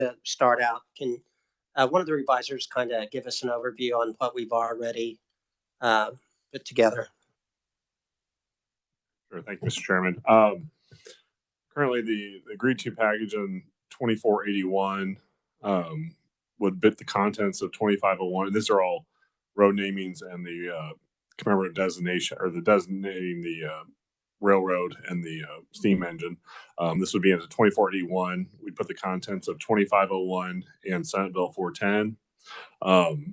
to start out, can one of the revisers kind of give us an overview on what we've already put together? Sure. Thank you, Mr. Chairman. Currently, the agreed to package in 2481 would bit the contents of 2501. And these are all road namings and the commemorative designation, or the designating the railroad and the steam engine. This would be into 2481. We put the contents of 2501 and Senate Bill 410.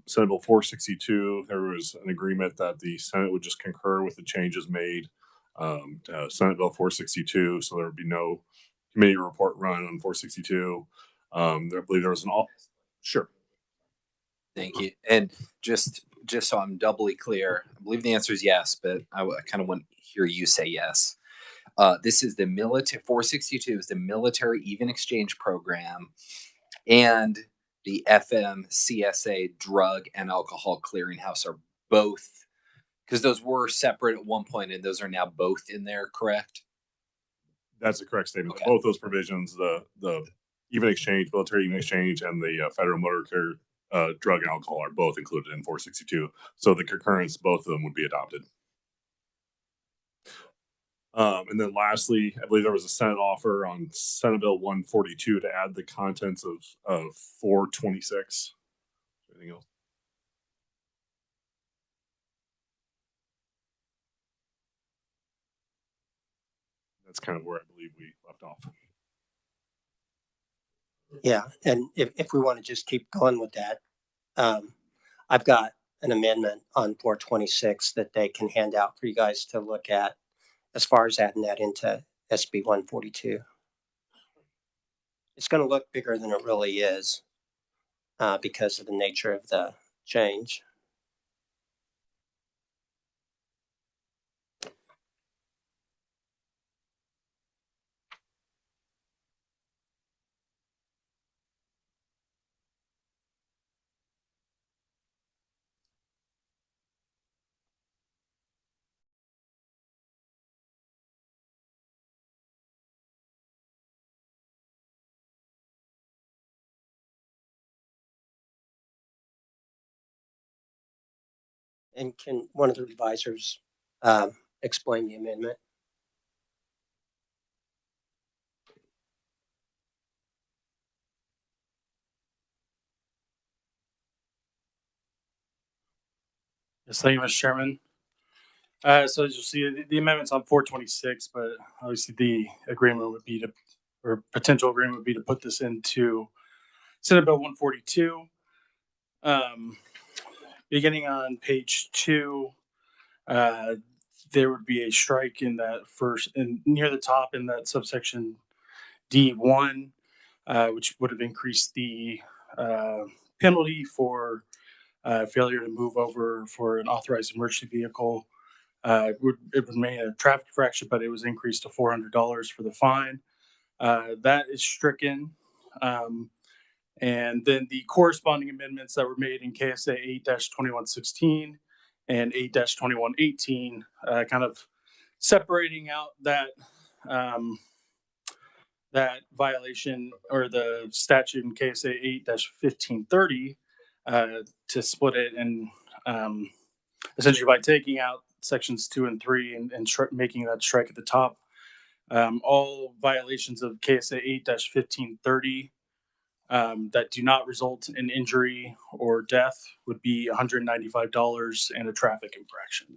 Senate Bill 462, there was an agreement that the Senate would just concur with the changes made to Senate Bill 462, so there would be no committee report run on 462. I believe there was an all. Sure. Thank you. And just so I'm doubly clear, I believe the answer is yes, but I kind of want to hear you say yes. This is the military 462 is the military even exchange program, and the FMCSA drug and alcohol clearinghouse are both, because those were separate at one point, and those are now both in there, correct? That's a correct statement. Okay. Both those provisions, the even exchange, military even exchange, and the federal motor care drug and alcohol are both included in 462. So the concurrence, both of them would be adopted. And then lastly, I believe there was a Senate offer on Senate Bill 142 to add the contents of 426. Anything else? That's kind of where I believe we left off. Yeah, and if we want to just keep going with that, I've got an amendment on 426 that they can hand out for you guys to look at as far as adding that into SB 142. It's going to look bigger than it really is because of the nature of the change. And can one of the revisers explain the amendment? Yes, thank you, Mr. Chairman. So as you'll see, the amendment's on 426, but obviously the agreement would be to, or potential agreement would be to put this into Senate Bill 142. Beginning on page 2, there would be a strike in that first, and near the top in that subsection D1, which would have increased the penalty for failure to move over for an authorized emergency vehicle. It would remain a traffic infraction, but it was increased to $400 for the fine. That is stricken. And then the corresponding amendments that were made in KSA 8-2116 and 8-2118, kind of separating out that that violation or the statute in KSA 8-1530 to split it, and essentially by taking out sections 2 and 3 and making that strike at the top, all violations of KSA 8-1530 that do not result in injury or death would be $195 and a traffic infraction.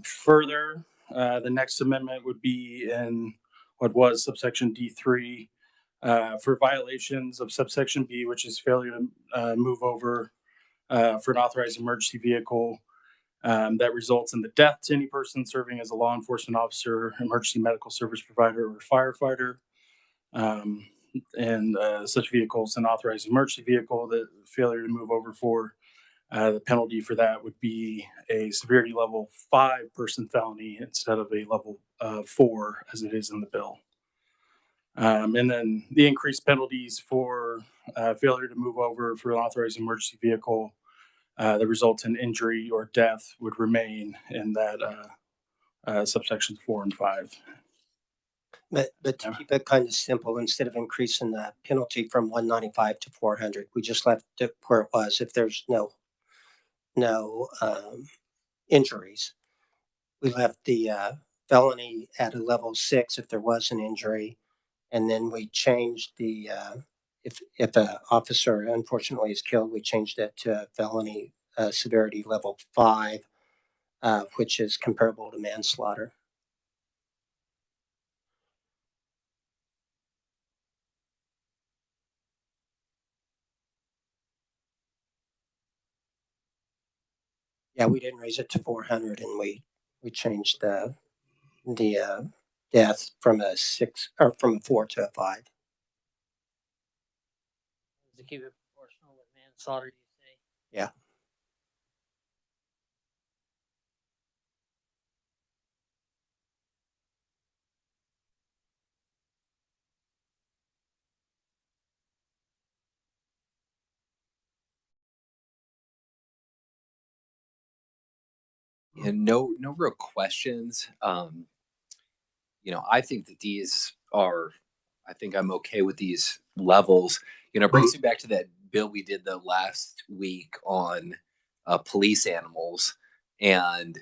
Further, the next amendment would be in what was subsection D3 for violations of subsection B, which is failure to move over for an authorized emergency vehicle that results in the death to any person serving as a law enforcement officer, emergency medical service provider, or firefighter. And such vehicles, an authorized emergency vehicle, the failure to move over for the penalty for that would be a severity level 5 person felony instead of a level 4 as it is in the bill. And then the increased penalties for failure to move over for an authorized emergency vehicle that results in injury or death would remain in that subsections 4 and 5. But to keep it kind of simple, instead of increasing the penalty from 195 to 400, we just left it where it was. If there's no injuries, we left the felony at a level 6 if there was an injury, and then we changed the if an officer unfortunately is killed, we changed it to a felony severity level 5, which is comparable to manslaughter. Yeah, we didn't raise it to 400, and we changed the death from a 6 or from a 4 to a 5. To keep it proportional with manslaughter, you say? Yeah. And no real questions. I think that I think I'm okay with these levels. It brings me back to that bill we did the last week on police animals. And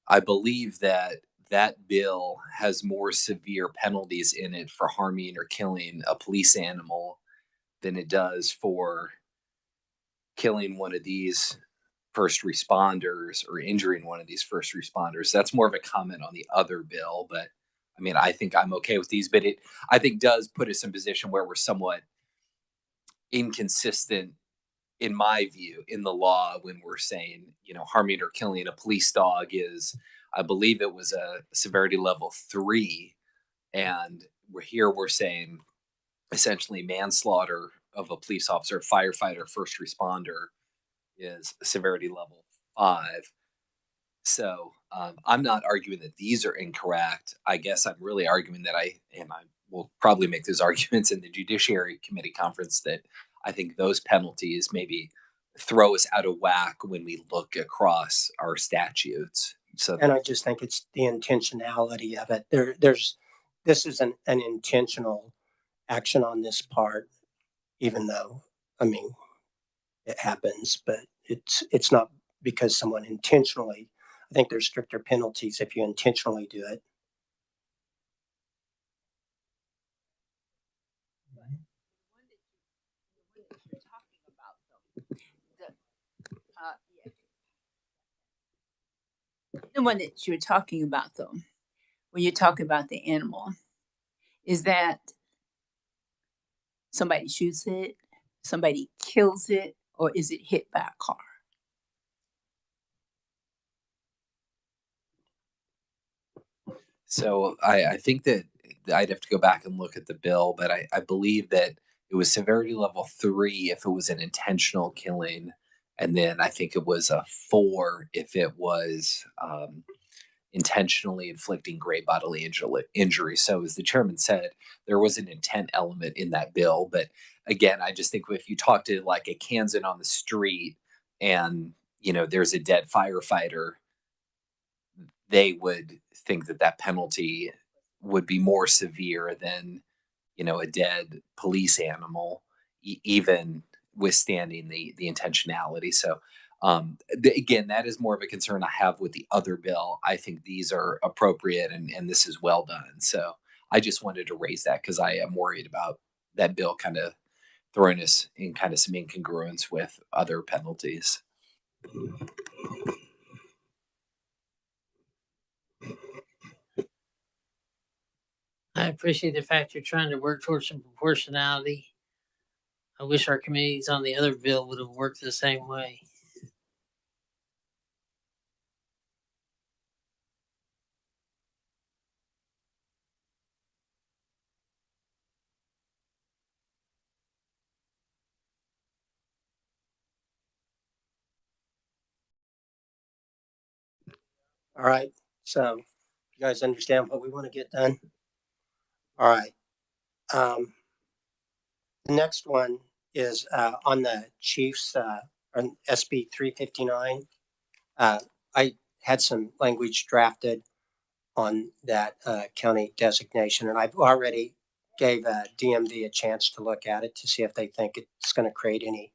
I believe that that bill has more severe penalties in it for harming or killing a police animal than it does for killing one of these first responders or injuring one of these first responders. That's more of a comment on the other bill, but I mean, I think I'm okay with these, but it I think does put us in position where we're somewhat inconsistent in my view in the law when we're saying, harming or killing a police dog is, I believe it was a severity level 3, and we're saying essentially manslaughter of a police officer, firefighter, first responder is severity level 5. So I'm not arguing that these are incorrect. I guess I'm really arguing that I will probably make those arguments in the Judiciary Committee conference that I think those penalties maybe throw us out of whack when we look across our statutes. So, And I just think it's the intentionality of it. This is an intentional action on this part, even though, I mean, it happens, but it's not because someone intentionally. I think there's stricter penalties if you intentionally do it. The one that you're talking about, though, when you talk about the animal, is that somebody shoots it, somebody kills it, or is it hit by a car? so I think that I'd have to go back and look at the bill, but I believe that it was severity level 3 if it was an intentional killing, and then I think it was a 4 if it was intentionally inflicting great bodily injury. So, as the chairman said, there was an intent element in that bill. But again, I just think if you talk to like a Kansan on the street and there's a dead firefighter, they would think that that penalty would be more severe than a dead police animal, even withstanding the intentionality. So again, that is more of a concern I have with the other bill. I think these are appropriate and this is well done. So I just wanted to raise that because I am worried about that bill kind of throwing us in kind of some incongruence with other penalties. I appreciate the fact you're trying to work towards some proportionality. I wish our committees on the other bill would have worked the same way. All right. So you guys understand what we want to get done? All right. The next one is on the Chiefs on SB 359. I had some language drafted. on that county designation. And I've already gave DMV a chance to look at it to see if they think it's going to create any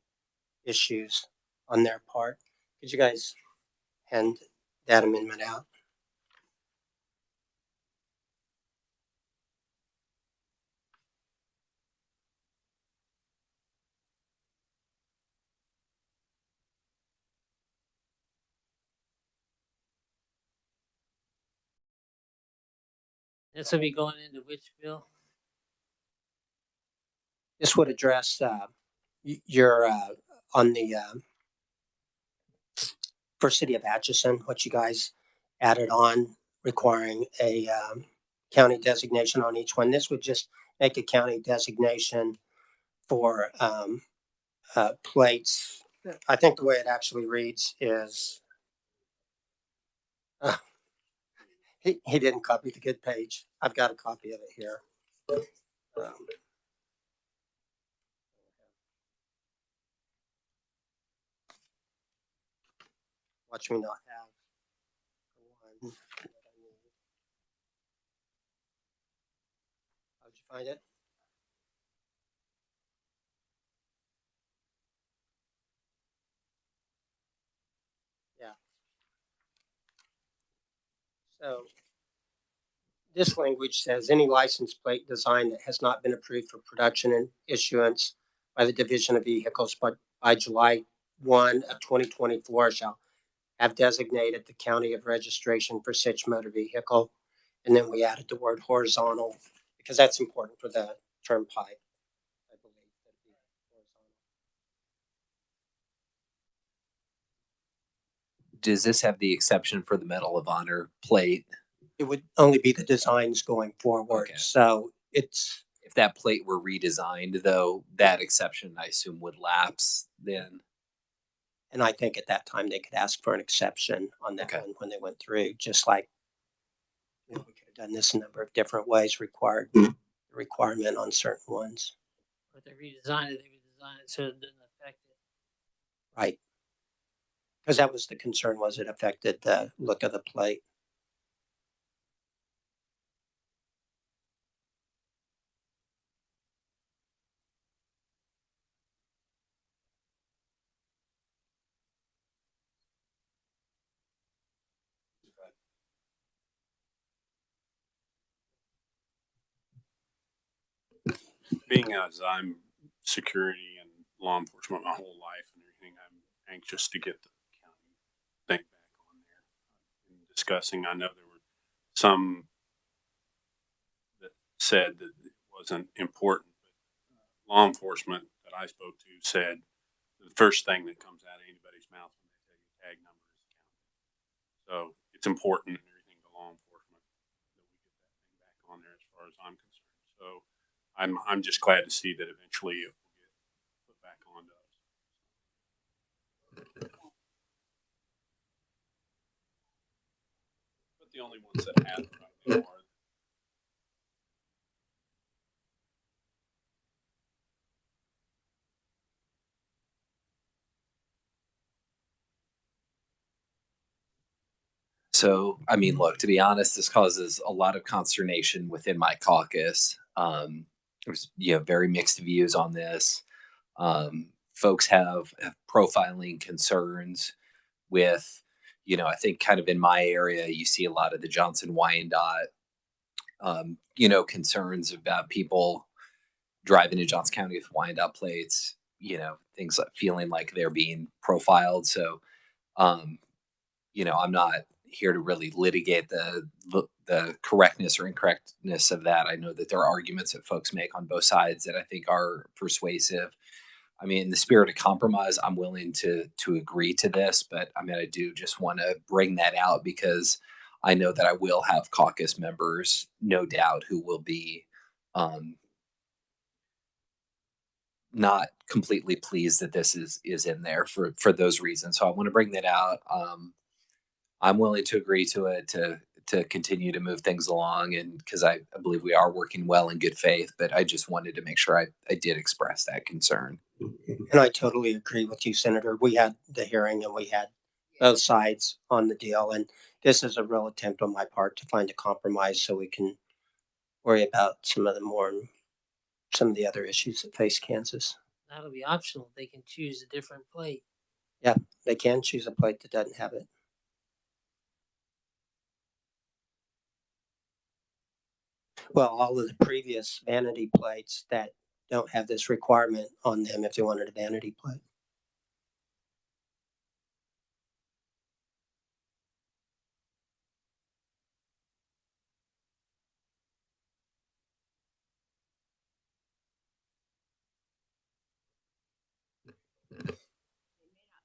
issues on their part. Could you guys hand that amendment out? This will be going into which bill? This would address your on the for City of Atchison, what you guys added on, requiring a county designation on each one. This would just make a county designation for plates. I think the way it actually reads is he didn't copy the good page. I've got a copy of it here. Watch me not have the one that I need. How'd you find it? Yeah. So this language says any license plate design that has not been approved for production and issuance by the Division of Vehicles but by July 1 of 2024 shall have designated the county of registration for such motor vehicle. And then we added the word horizontal because that's important for the turnpike, I believe. That'd be horizontal. Does this have the exception for the Medal of Honor plate? It would only be the designs going forward. Okay. So it's, If that plate were redesigned, though, that exception, I assume, would lapse then. and I think at that time they could ask for an exception on that Okay. one when they went through, just like, we could have done this a number of different ways, requirement on certain ones. But they redesigned it, so it doesn't affect it. Right. Because that was the concern, was it affected the look of the plate. Being as I'm security and law enforcement my whole life and everything, I'm anxious to get the county thing back on there. In discussing, I know there were some that said that it wasn't important, but law enforcement that I spoke to said the first thing that comes out of anybody's mouth when they tell you tag number is the county. So it's important and everything to law enforcement that we get that thing back on there as far as I'm concerned. So I'm just glad to see that eventually it will get put back on to us. But the only ones that have it right now are So, I mean, look, to be honest, this causes a lot of consternation within my caucus. There's very mixed views on this. Folks have profiling concerns with, I think kind of in my area, you see a lot of the Johnson Wyandotte, concerns about people driving in Johnson County with Wyandotte plates, things like feeling like they're being profiled. So, I'm not here to really litigate the correctness or incorrectness of that. I know that there are arguments that folks make on both sides that I think are persuasive. I mean, in the spirit of compromise, I'm willing to agree to this, but I mean, I do just want to bring that out because I know that I will have caucus members, no doubt, who will be not completely pleased that this is in there for those reasons. So I want to bring that out. I'm willing to agree to it to continue to move things along, and because I believe we are working well in good faith, but I just wanted to make sure I did express that concern. And I totally agree with you, Senator. We had the hearing and we had both sides on the deal. And this is a real attempt on my part to find a compromise so we can worry about some of the other issues that face Kansas. That'll be optional. They can choose a different plate. Yeah, they can choose a plate that doesn't have it. Well, all of the previous vanity plates that don't have this requirement on them if they wanted a vanity plate.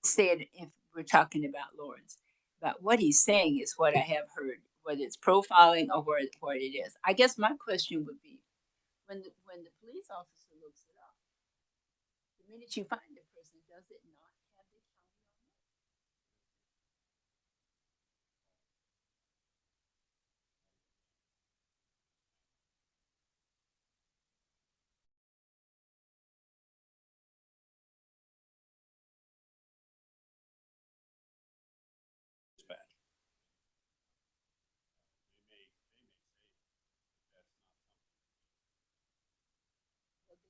Said if we're talking about Lawrence, but what he's saying is what I have heard, whether it's profiling or what it is. I guess my question would be, when the police officer looks it up, the minute you find the person, does it not have the county on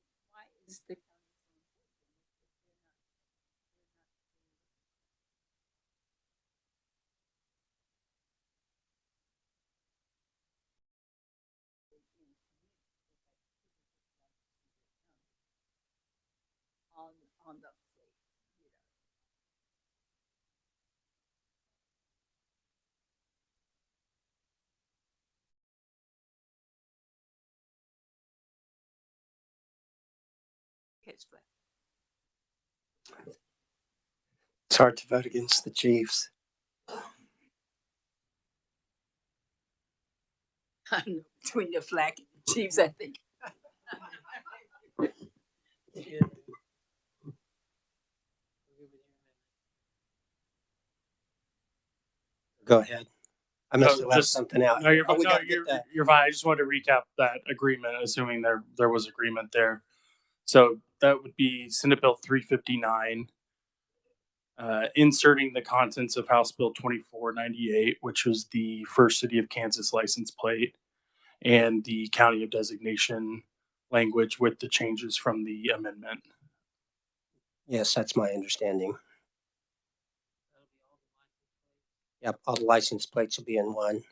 it? Why is the county on the plate? You know? It's flat. It's hard to vote against the Chiefs. I don't know, between the flag and the Chiefs, I think. Go ahead. I must No, have left just- something out. No, you're, Oh, we no, gotta get that. you're fine. I just wanted to recap that agreement, assuming there was agreement there. So that would be Senate Bill 359, inserting the contents of House Bill 2498, which was the first City of Kansas license plate, and the county of designation language with the changes from the amendment. Yes, that's my understanding. Yep, all the license plates will be in one.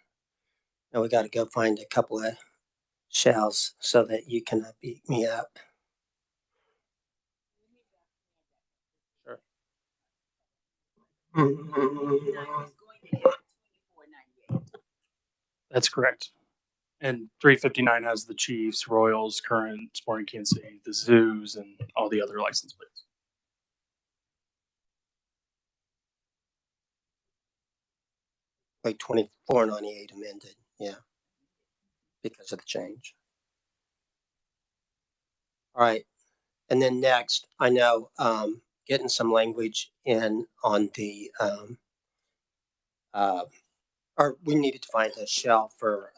Now we got to go find a couple of shells so that you cannot beat me up. Sure. That's correct. And 359 has the Chiefs, Royals, Current, Sporting Kansas City, the Zoos, and all the other license plates. Like 2498 amended, yeah, because of the change. All right, and then next, I know getting some language in on the or we needed to find a shell for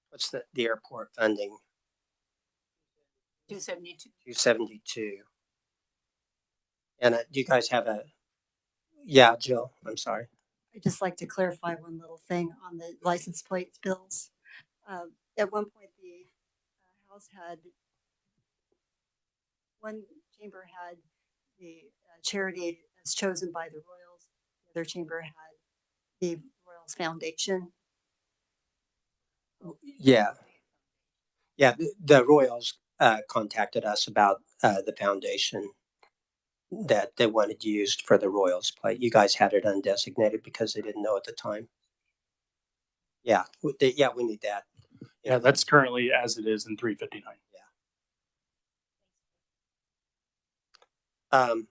what's the airport funding? 272. 272. And do you guys have a? Yeah, Jill. I'm sorry. I'd just like to clarify one little thing on the license plate bills. At one point, the House had, one chamber had the charity as chosen by the Royals. The other chamber had the Royals Foundation. Yeah. Yeah, the Royals contacted us about the foundation that they wanted used for the Royals plate. You guys had it undesignated because they didn't know at the time. Yeah, we need that. Yeah, that's currently as it is in 359. And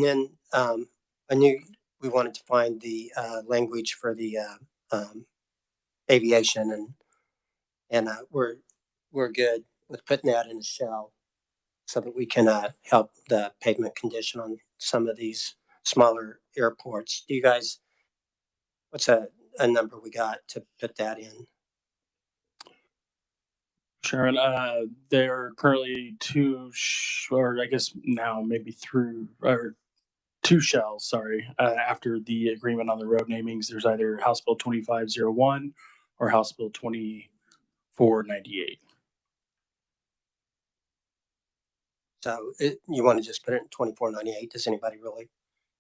then I knew we wanted to find the language for the aviation, and we're good with putting that in a shell so that we can help the pavement condition on some of these smaller airports. Do you guys? What's a number we got to put that in? Sharon, there are currently or I guess now maybe two shells, sorry, after the agreement on the road namings. There's either House Bill 2501 or House Bill 2498. So you want to just put it in 2498? Does anybody really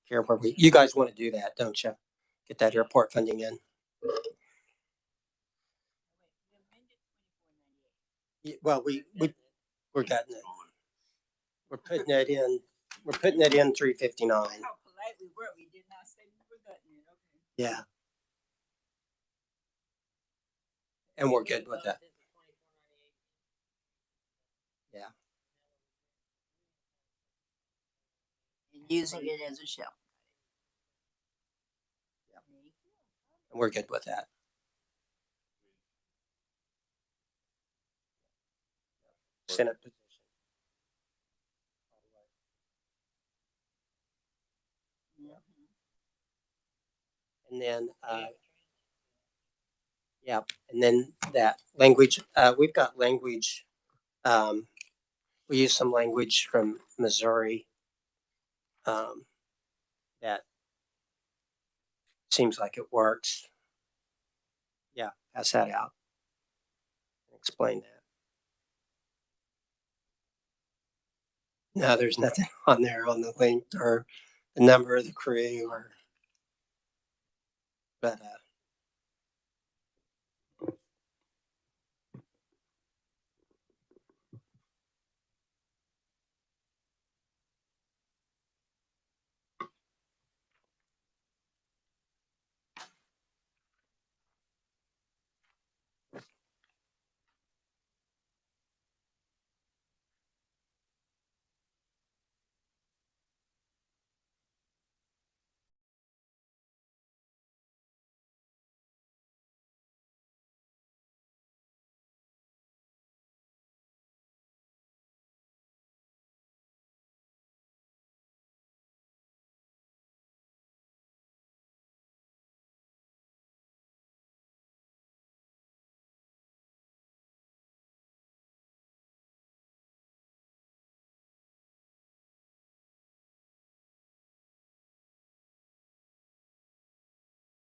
care where you guys want to do that, don't you? Get that airport funding in. Well, we're getting it. We're putting it in. We're putting it in 359. How polite we were. We did not say we were gutting it. Okay. Yeah. And we're good with that. Yeah. And using it as a shell. Yeah. And we're good with that. Senate position. And then, yeah, and then that language, we've got language, we use some language from Missouri that seems like it works. Yeah, pass that out. Explain that. No, there's nothing on there on the link or the number of the crew but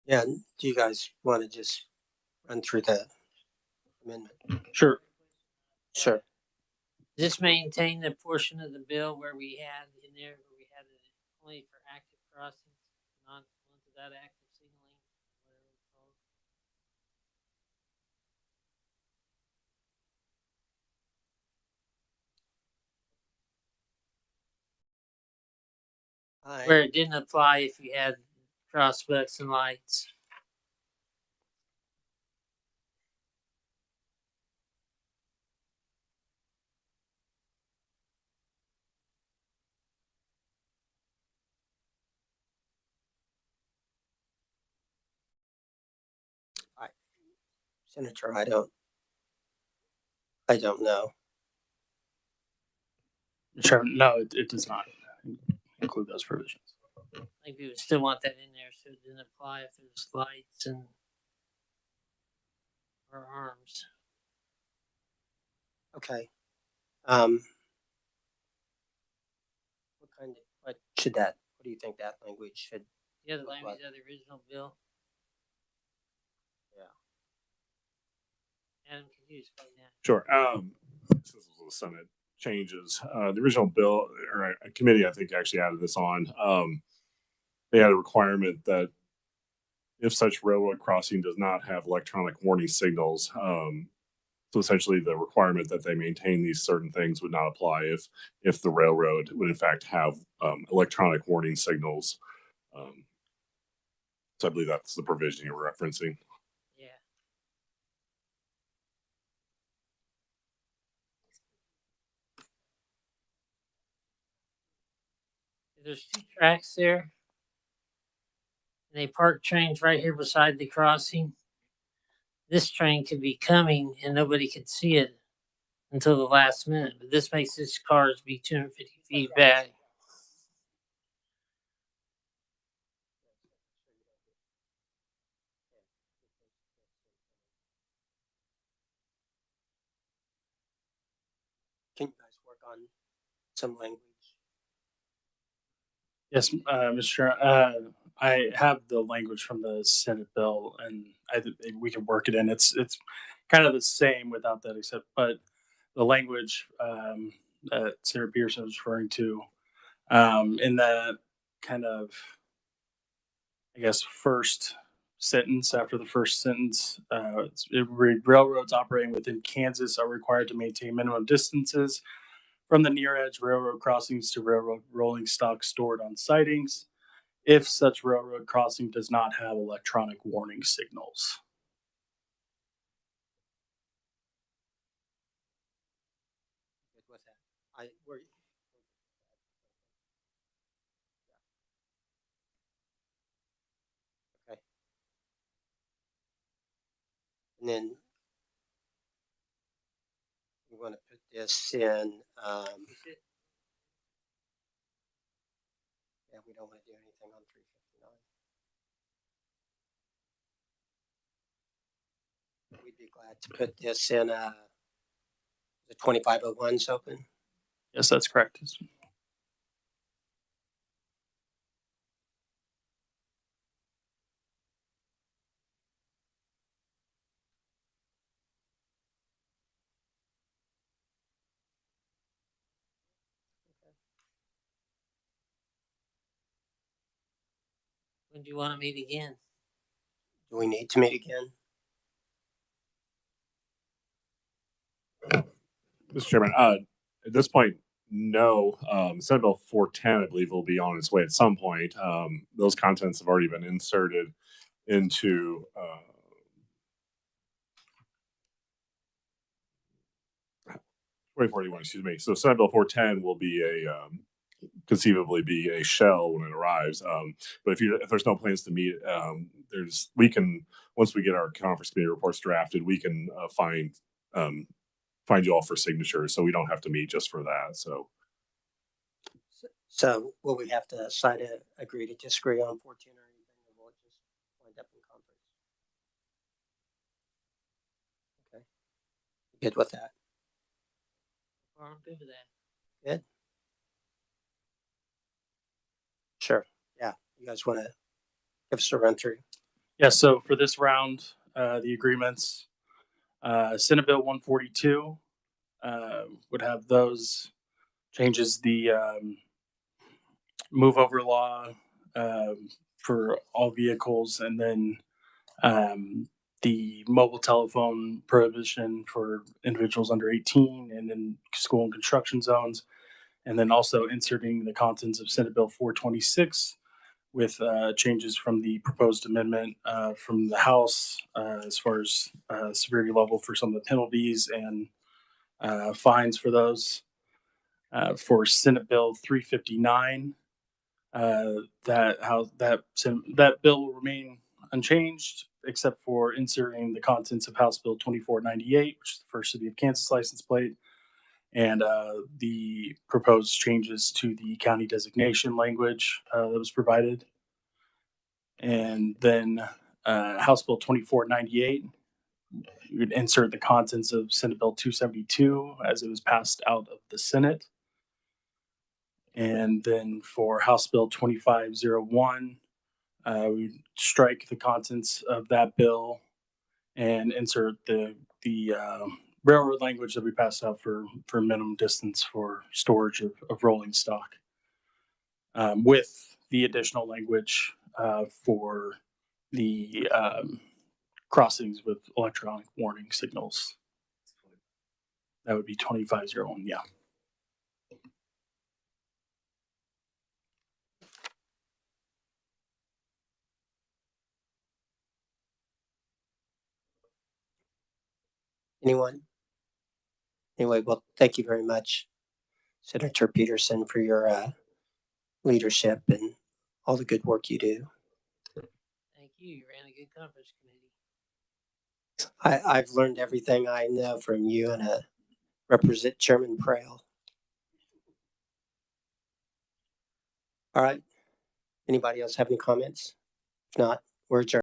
yeah, do you guys want to just run through the amendment? Sure. Sure. Just maintain the portion of the bill where we had in there, where we had it only for active crossings, not onto that active signaling, whatever it's called. Where it didn't apply if you had crosswalks and lights. Senator, I don't know. Sharon, no, it does not include those provisions. I think we would still want that in there so it didn't apply if there's lights and or arms. Okay. What do you think that language should? Yeah, the language of the original bill. Yeah. Adam, can you explain that? Sure. This is the Senate changes. The original bill or a committee, I think, actually added this on. They had a requirement that if such railroad crossing does not have electronic warning signals, so essentially the requirement that they maintain these certain things would not apply if the railroad would in fact have electronic warning signals. So I believe that's the provision you're referencing. Yeah. There's two tracks there. And they park trains right here beside the crossing. This train could be coming and nobody could see it until the last minute. But this makes this cars be 250 feet back. Can you guys work on some language? Yes, Mr. Chair. I have the language from the Senate bill, and we can work it in. It's kind of the same without that, except but the language that Senator Peterson was referring to in that kind of, I guess, first sentence after the first sentence, it read railroads operating within Kansas are required to maintain minimum distances from the near edge railroad crossings to railroad rolling stock stored on sidings if such railroad crossing does not have electronic warning signals. Good with that. Okay. And then we want to put this in. Yeah, we don't want to do anything on 359. We'd be glad to put this in the 2501's open. Yes, that's correct. When do you want to meet again? Do we need to meet again? Mr. Chairman, at this point, no. Senate Bill 410, I believe, will be on its way at some point. Those contents have already been inserted into 2041, excuse me. So Senate Bill 410 will be conceivably be a shell when it arrives. But if there's no plans to meet, we can, once we get our conference committee reports drafted, we can find you all for signatures, so we don't have to meet just for that. So will we have to decide to agree to disagree on 14 or anything, or we'll just wind up in conference? Okay. Good with that? I'm good with that. Good. Sure. Yeah. You guys want to give us a run through? Yeah, so for this round, the agreements, Senate Bill 142 would have those changes, the move over law for all vehicles, and then the mobile telephone prohibition for individuals under 18 and in school and construction zones, and then also inserting the contents of Senate Bill 426 with changes from the proposed amendment from the House as far as severity level for some of the penalties and fines for those. For Senate Bill 359, that bill will remain unchanged except for inserting the contents of House Bill 2498, which is the first City of Kansas license plate, and the proposed changes to the county designation language that was provided. And then House Bill 2498, you would insert the contents of Senate Bill 272 as it was passed out of the Senate. And then for House Bill 2501, we strike the contents of that bill and insert the railroad language that we passed out for minimum distance for storage of rolling stock, with the additional language for the crossings with electronic warning signals. That would be 2501. Yeah. Anyone? Anyway, well, thank you very much, Senator Peterson, for your leadership and all the good work you do. Thank you. You ran a good conference committee. I've learned everything I know from you and Representative Chairman Prail. All right. Anybody else have any comments? If not, we're adjourned.